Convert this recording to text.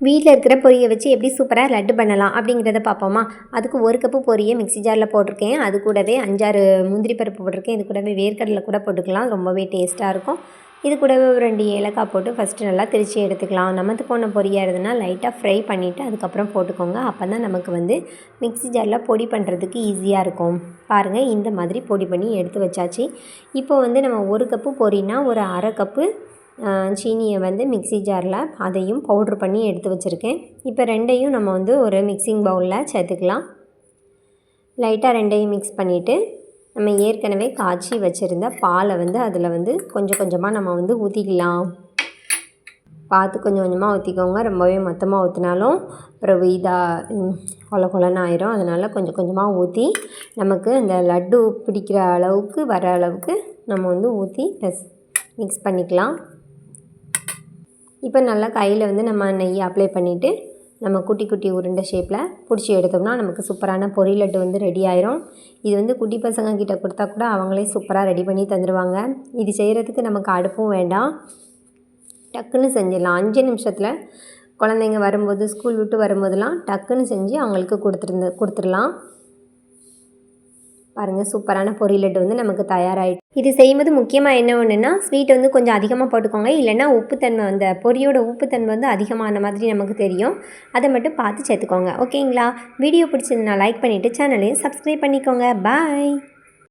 வீட்டில் இருக்கிற பொரியை வச்சு எப்படி சூப்பராக லட்டு பண்ணலாம் அப்படிங்கிறத பார்ப்போமா. அதுக்கு 1 கப்பு பொரியை மிக்ஸி ஜாரில் போட்டிருக்கேன். அது கூடவே 5-6 முந்திரி பருப்பு போட்டிருக்கேன். இது கூடவே வேர்க்கடலை கூட போட்டுக்கலாம், ரொம்பவே டேஸ்ட்டாக இருக்கும். இது கூடவே ஒரு 2 ஏலக்காய் போட்டு ஃபஸ்ட்டு நல்லா திரித்து எடுத்துக்கலாம். நமத்து போன பொரியாக இருந்ததுன்னா லைட்டாக ஃப்ரை பண்ணிவிட்டு அதுக்கப்புறம் போட்டுக்கோங்க. அப்போ தான் நமக்கு வந்து மிக்ஸி ஜாரில் பொடி பண்ணுறதுக்கு ஈஸியாக இருக்கும். பாருங்கள், இந்த மாதிரி பொடி பண்ணி எடுத்து வச்சாச்சு. இப்போ வந்து நம்ம 1 கப்பு பொரினா ஒரு 1/2 கப்பு சீனியை வந்து மிக்ஸி ஜாரில் அதையும் பவுட்ரு பண்ணி எடுத்து வச்சுருக்கேன். இப்போ 2யும் நம்ம வந்து ஒரு மிக்சிங் பவுலில் சேர்த்துக்கலாம். லைட்டாக 2யும் மிக்ஸ் பண்ணிவிட்டு நம்ம ஏற்கனவே காய்ச்சி வச்சுருந்த பாலை வந்து அதில் வந்து கொஞ்சம் கொஞ்சமாக நம்ம வந்து ஊற்றிக்கலாம். பார்த்து கொஞ்சம் கொஞ்சமாக ஊற்றிக்கோங்க. ரொம்பவே மொத்தமாக ஊற்றினாலும் அப்புறம் கொல கொலன்னு ஆயிரும். அதனால் கொஞ்சம் கொஞ்சமாக ஊற்றி நமக்கு அந்த லட்டு பிடிக்கிற அளவுக்கு வர அளவுக்கு நம்ம வந்து ஊற்றி மிக்ஸ் பண்ணிக்கலாம். இப்போ நல்லா கையில் வந்து நம்ம நெய் அப்ளை பண்ணிவிட்டு நம்ம குட்டி குட்டி உருண்டை ஷேப்பில் பிடிச்சி எடுத்தோம்னா நமக்கு சூப்பரான பொரி லட்டு வந்து ரெடி ஆயிரும். இது வந்து குட்டி பசங்க கிட்ட கொடுத்தா கூட அவங்களே சூப்பராக ரெடி பண்ணி தந்துடுவாங்க. இது செய்கிறதுக்கு நமக்கு அடுப்பும் வேண்டாம், டக்குன்னு செஞ்சிடலாம். 5 நிமிஷத்தில் குழந்தைங்க வரும்போது, ஸ்கூல் விட்டு வரும்போதெல்லாம் டக்குன்னு செஞ்சு அவங்களுக்கு கொடுத்துடலாம். பாருங்கள், சூப்பரான பொரி லட்டு வந்து நமக்கு தயாராகிட்டு. இது செய்யும்போது முக்கியமாக என்ன ஒன்றுன்னா, ஸ்வீட் வந்து கொஞ்சம் அதிகமாக போட்டுக்கோங்க. இல்லைன்னா உப்புத்தன்மை, அந்த பொரியோட உப்புத்தன்மை வந்து அதிகமான மாதிரி நமக்கு தெரியும். அதை மட்டும் பார்த்து சேர்த்துக்கோங்க. ஓகேங்களா? வீடியோ பிடிச்சிருந்தா லைக் பண்ணிவிட்டு சேனலையும் சப்ஸ்கிரைப் பண்ணிக்கோங்க. பாய்.